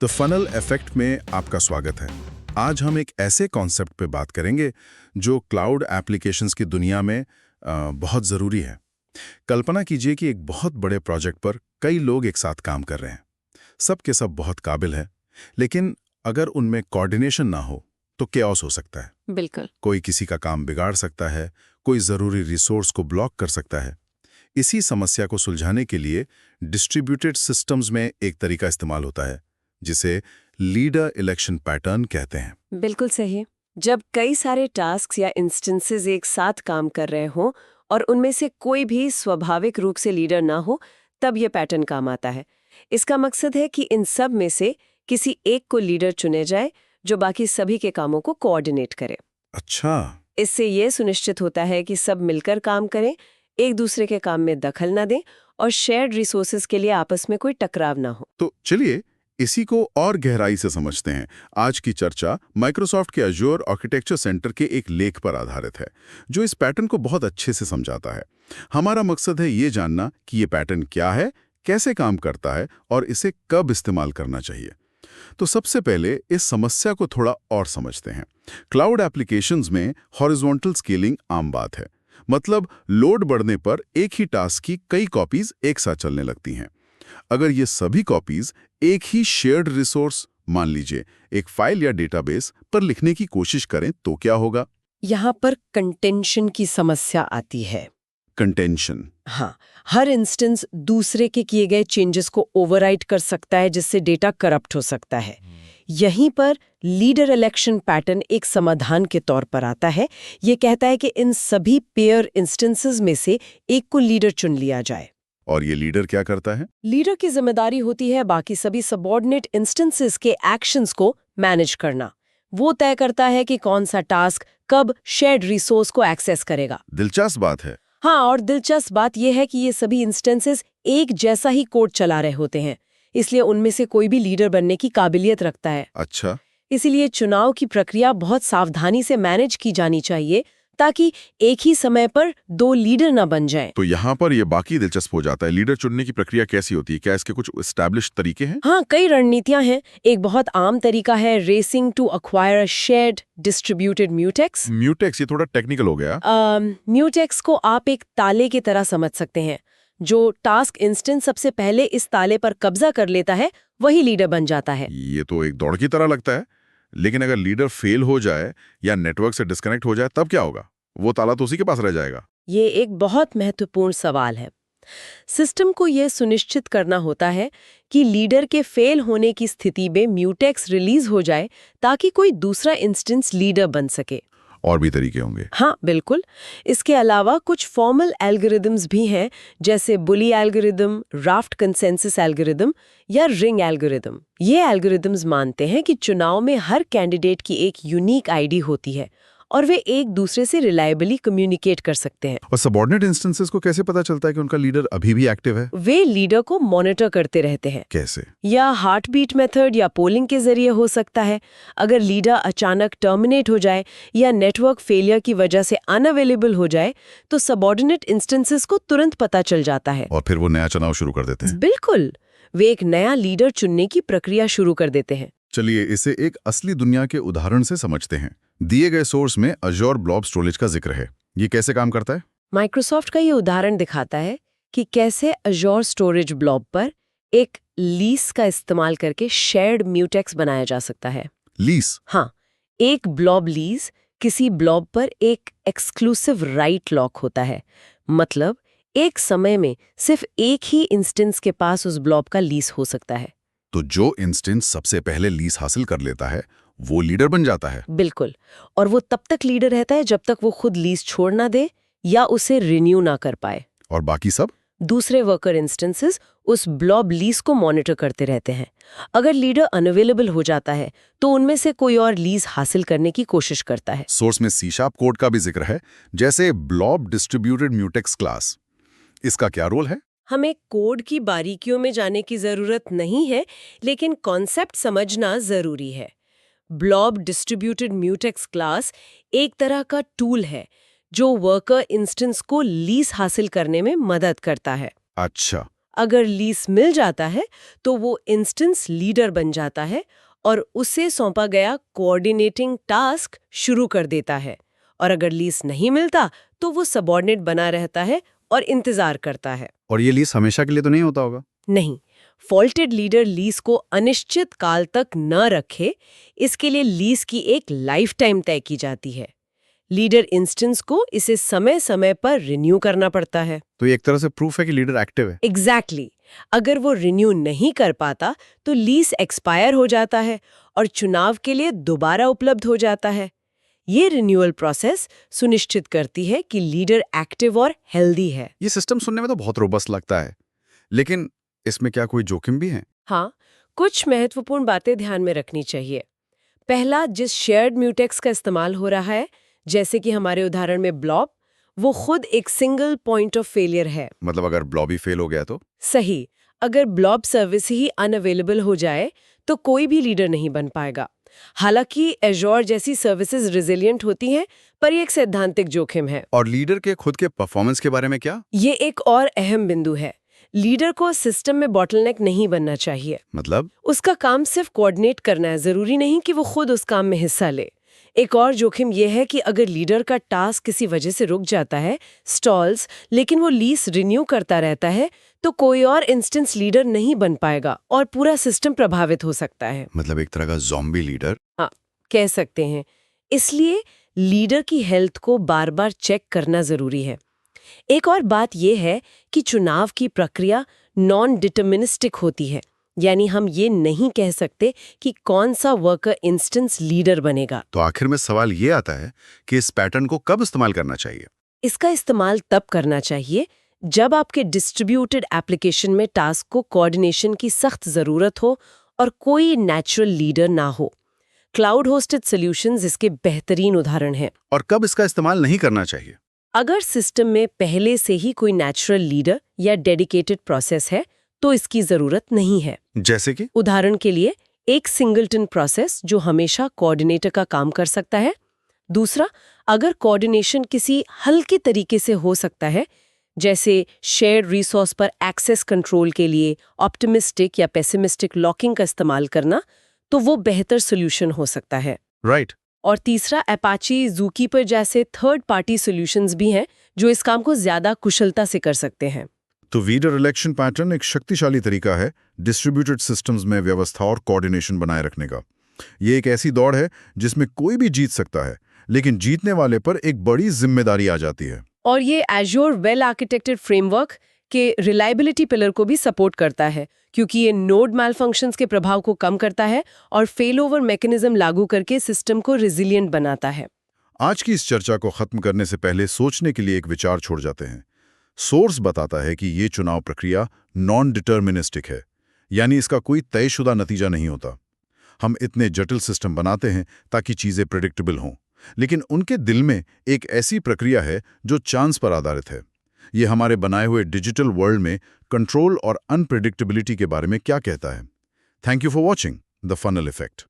The funnel effect में आपका स्वागत है। आज हम एक ऐसे कॉन्सेप्ट पे बात करेंगे जो क्लाउड एप्लीकेशंस की दुनिया में बहुत ज़रूरी है। कल्पना कीजिए कि एक बहुत बड़े प्रोजेक्ट पर कई लोग एक साथ काम कर रहे हैं। सब के सब बहुत काबिल है, लेकिन अगर उनमें कोऑर्डिनेशन ना हो तो केओस हो सकता है। बिल्कुल। कोई किसी का काम बिगाड़ सकता है, कोई ज़रूरी रिसोर्स को ब्लॉक कर सकता है। इसी समस्या को सुलझाने के लिए डिस्ट्रीब्यूटेड सिस्टम्स में एक तरीका इस्तेमाल होता है जिसे लीडर इलेक्शन पैटर्न कहते हैं। बिल्कुल सही। जब कई सारे टास्क्स या इंस्टेंसेस एक साथ काम कर रहे हों और उनमें से कोई भी स्वाभाविक रूप से लीडर ना हो, तब ये पैटर्न काम आता है। इसका मकसद है कि इन सब में से किसी एक को लीडर चुने जाए जो बाकी सभी के कामों को कोऑर्डिनेट करे। अच्छा, इससे ये सुनिश्चित होता है कि सब मिलकर काम करें, एक दूसरे के काम में दखल ना दें और शेयर्ड रिसोर्सेज के लिए आपस में कोई टकराव ना हो। तो चलिए इसी को और गहराई से समझते हैं। आज की चर्चा माइक्रोसॉफ्ट के अज्योर आर्किटेक्चर सेंटर के एक लेख पर आधारित है जो इस पैटर्न को बहुत अच्छे से समझाता है। हमारा मकसद है ये जानना कि ये पैटर्न क्या है, कैसे काम करता है और इसे कब इस्तेमाल करना चाहिए। तो सबसे पहले इस समस्या को थोड़ा और समझते हैं। क्लाउड एप्लीकेशंस में हॉरिजॉन्टल स्केलिंग आम बात है। मतलब लोड बढ़ने पर एक ही टास्क की कई कॉपीज एक साथ चलने लगती हैं। अगर ये सभी कॉपीज एक ही शेयर्ड रिसोर्स, मान लीजिए एक फाइल या डेटाबेस पर लिखने की कोशिश करें तो क्या होगा? यहाँ पर कंटेंशन की समस्या आती है। कंटेंशन। हाँ, हर इंस्टेंस दूसरे के किए गए चेंजेस को ओवरराइट कर सकता है, जिससे डेटा करप्ट हो सकता है। यहीं पर लीडर इलेक्शन पैटर्न एक समाधान के तौर पर आता है। ये कहता है कि इन सभी पेयर इंस्टेंसेस में से एक को लीडर चुन लिया जाए। और ये लीडर क्या करता है? लीडर की जिम्मेदारी होती है बाकी सभी सबऑर्डिनेट इंस्टेंसेस के एक्शंस को मैनेज करना। वो तय करता है कि कौन सा टास्क कब शेयर्ड रिसोर्स को एक्सेस करेगा। दिलचस्प बात है। हाँ, और दिलचस्प बात यह है कि ये सभी इंस्टेंसेस एक जैसा ही कोड चला रहे होते हैं, इसलिए उनमें से कोई भी लीडर बनने की काबिलियत रखता है। अच्छा, इसीलिए चुनाव की प्रक्रिया बहुत सावधानी से मैनेज की जानी चाहिए ताकि एक ही समय पर दो लीडर ना बन जाएं। तो यहाँ पर ये बाकी दिलचस्प हो जाता है। लीडर चुनने की प्रक्रिया कैसी होती है? क्या इसके कुछ एस्टैब्लिश्ड तरीके हैं? हाँ, कई रणनीतियां हैं। एक बहुत आम तरीका है racing to acquire a shared distributed mutex. Mutex ये थोड़ा टेक्निकल हो गया। म्यूटेक्स को आप एक ताले की तरह समझ सकते हैं। जो टास्क इंस्टेंस सबसे पहले इस ताले पर कब्जा कर लेता है, वही लीडर बन जाता है। ये तो एक दौड़ की तरह लगता है। लेकिन अगर लीडर फेल हो जाए या नेटवर्क से डिस्कनेक्ट हो जाए तब क्या होगा? वो ताला तो उसी के पास रह जाएगा। ये एक बहुत महत्वपूर्ण सवाल है। सिस्टम को यह सुनिश्चित करना होता है कि लीडर के फेल होने की स्थिति में म्यूटेक्स रिलीज हो जाए ताकि कोई दूसरा इंस्टेंस लीडर बन सके। और भी तरीके होंगे? हाँ, बिल्कुल। इसके अलावा कुछ फॉर्मल एल्गोरिदम्स भी हैं, जैसे बुली एल्गोरिदम, राफ्ट कंसेंसस एल्गोरिदम या रिंग एल्गोरिदम। ये एल्गोरिदम्स मानते हैं कि चुनाव में हर कैंडिडेट की एक यूनिक आईडी होती है और वे एक दूसरे से रिलायबली कम्युनिकेट कर सकते हैं। और सबऑर्डिनेट इंस्टेंसेस को कैसे पता चलता है कि उनका लीडर अभी भी एक्टिव है? वे लीडर को मॉनिटर करते रहते हैं। कैसे? या हार्ट बीट मेथड या पोलिंग के जरिए हो सकता है। अगर लीडर अचानक टर्मिनेट हो जाए या नेटवर्क फेलियर की वजह से अनअवेलेबल हो जाए तो सबऑर्डिनेट इंस्टेंसेस को तुरंत पता चल जाता है और फिर वो नया चुनाव शुरू कर देते हैं? बिल्कुल, वे एक नया लीडर चुनने की प्रक्रिया शुरू कर देते हैं। चलिए इसे एक असली दुनिया के उदाहरण से समझते हैं। दिए गए सोर्स में अज्योर ब्लॉब स्टोरेज का जिक्र है। ये कैसे काम करता है? माइक्रोसॉफ्ट का ये उदाहरण दिखाता है कि कैसे अज्योर स्टोरेज ब्लॉब पर एक लीस का इस्तेमाल करके शेयर्ड म्यूटेक्स बनाया जा सकता है। लीस? हाँ, एक ब्लॉब लीज किसी ब्लॉब पर एक एक्सक्लूसिव राइट लॉक होता है। मतलब एक समय में सिर्फ एक ही इंस्टेंस के पास उस ब्लॉब का लीज हो सकता है। तो जो इंस्टेंस सबसे पहले लीज हासिल कर लेता है वो लीडर बन जाता है? बिल्कुल, और वो तब तक लीडर रहता है जब तक वो खुद लीज छोड़ ना दे या उसे रिन्यू ना कर पाए। और बाकी सब? दूसरे वर्कर इंस्टेंसेस उस ब्लॉब लीज को मॉनिटर करते रहते हैं। अगर लीडर अनअवेलेबल हो जाता है तो उनमें से कोई और लीज हासिल करने की कोशिश करता है। सोर्स में सी शार्प कोड का भी जिक्र है, जैसे ब्लॉब डिस्ट्रीब्यूटेड म्यूटेक्स क्लास। इसका क्या रोल है? हमें कोड की बारीकियों में जाने की जरूरत नहीं है, लेकिन कॉन्सेप्ट समझना जरूरी है। ब्लॉब डिस्ट्रीब्यूटेड म्यूटेक्स क्लास एक तरह का टूल है जो वर्कर इंस्टेंस को लीज हासिल करने में मदद करता है। अच्छा। अगर लीज मिल जाता है तो वो इंस्टेंस लीडर बन जाता है और उसे सौंपा गया कोऑर्डिनेटिंग टास्क शुरू कर देता है। और अगर लीज नहीं मिलता तो वो सबऑर्डिनेट बना रहता है और इंतजार करता है। और ये लीज हमेशा के लिए तो नहीं होता होगा? नहीं, फॉल्टेड लीडर लीज को अनिश्चित काल तक न रखे, इसके लिए लीज की एक लाइफ टाइम तय की जाती है। लीडर इंस्टेंस को इसे समय समय पर रिन्यू करना पड़ता है। तो ये एक तरह से प्रूफ है कि लीडर एक्टिव है। एग्जैक्टली अगर वो रिन्यू नहीं कर पाता तो लीज एक्सपायर हो जाता है और चुनाव के लिए दोबारा उपलब्ध हो जाता है। ये रिन्यूअल प्रोसेस सुनिश्चित करती है कि लीडर एक्टिव और हेल्दी है। ये सिस्टम सुनने में तो बहुत रोबस्ट लगता है, लेकिन इसमें क्या कोई जोखिम भी है? हाँ, कुछ महत्वपूर्ण बातें ध्यान में रखनी चाहिए। पहला, जिस शेयर्ड म्यूटेक्स का इस्तेमाल हो रहा है, जैसे कि हमारे उदाहरण में ब्लॉब, वो खुद एक सिंगल पॉइंट ऑफ फेलियर है। मतलब अगर ब्लॉब ही फेल हो गया तो? सही, अगर ब्लॉब सर्विस ही अनअवेलेबल हो जाए तो कोई भी लीडर नहीं बन पाएगा। हालांकि एज़्योर जैसी सर्विसेज रिजिलियंट होती हैं, पर ये एक सैद्धांतिक जोखिम है। और लीडर के खुद के परफॉर्मेंस के बारे में क्या? ये एक और अहम बिंदु है। लीडर को सिस्टम में बॉटलनेक नहीं बनना चाहिए। मतलब? उसका काम सिर्फ कोऑर्डिनेट करना है, जरूरी नहीं कि वो खुद उस काम में हिस्सा ले। एक और जोखिम यह है कि अगर लीडर का टास्क किसी वजह से रुक जाता है, स्टॉल्स, लेकिन वो लीज रिन्यू करता रहता है, तो कोई और इंस्टेंस लीडर नहीं बन पाएगा और पूरा सिस्टम प्रभावित हो सकता है। मतलब एक तरह का ज़ॉम्बी लीडर? हाँ, कह सकते हैं। इसलिए लीडर की हेल्थ को बार बार चेक करना जरूरी है। एक और बात यह है कि चुनाव की प्रक्रिया नॉन डिटर्मिनिस्टिक होती है, यानी हम ये नहीं कह सकते कि कौन सा वर्कर इंस्टेंस लीडर बनेगा। तो आखिर में सवाल ये आता है कि इस पैटर्न को कब इस्तेमाल करना चाहिए? इसका इस्तेमाल तब करना चाहिए जब आपके डिस्ट्रीब्यूटेड एप्लीकेशन में टास्क को कोऑर्डिनेशन की सख्त जरूरत हो और कोई नेचुरल लीडर ना हो। क्लाउड होस्टेड सॉल्यूशंस इसके बेहतरीन उदाहरण हैं। और कब इसका इस्तेमाल नहीं करना चाहिए? अगर सिस्टम में पहले से ही कोई नेचुरल लीडर या डेडिकेटेड प्रोसेस है तो इसकी जरूरत नहीं है। जैसे कि? उदाहरण के लिए, एक सिंगलटन प्रोसेस जो हमेशा कोऑर्डिनेटर का काम कर सकता है। दूसरा, अगर कोऑर्डिनेशन किसी हल्के तरीके से हो सकता है, जैसे शेयर्ड रिसोर्स पर एक्सेस कंट्रोल के लिए ऑप्टिमिस्टिक या पेसिमिस्टिक लॉकिंग का इस्तेमाल करना, तो वो बेहतर सोल्यूशन हो सकता है। राइट। और तीसरा, अपाची, ज़ूकीपर जैसे थर्ड पार्टी सॉल्यूशंस भी हैं जो इस काम को ज्यादा कुशलता से कर सकते हैं। तो वीडर इलेक्शन पैटर्न एक शक्तिशाली तरीका है डिस्ट्रीब्यूटेड सिस्टम्स में व्यवस्था और कोऑर्डिनेशन बनाए रखने का। ये एक ऐसी दौड़ है जिसमें कोई भी जीत सकता है, लेकिन जीतने वाले पर एक बड़ी जिम्मेदारी आ जाती है। और ये एज़्योर वेल आर्किटेक्टेड फ्रेमवर्क के रिलायबिलिटी पिलर को भी सपोर्ट करता है, क्योंकि ये नोड मैलफंक्शंस के प्रभाव को कम करता है और फेल ओवर मैकेनिज्म लागू करके सिस्टम को रिजिलियंट बनाता है। आज की इस चर्चा को खत्म करने से पहले सोचने के लिए एक विचार छोड़ जाते हैं। सोर्स बताता है कि ये चुनाव प्रक्रिया नॉन डिटर्मिनिस्टिक है, यानी इसका कोई तयशुदा नतीजा नहीं होता। हम इतने जटिल सिस्टम बनाते हैं ताकि चीजें प्रेडिक्टेबल हों, लेकिन उनके दिल में एक ऐसी प्रक्रिया है जो चांस पर आधारित है। ये हमारे बनाए हुए डिजिटल वर्ल्ड में कंट्रोल और अनप्रेडिक्टेबिलिटी के बारे में क्या कहता है? Thank you for watching the funnel effect.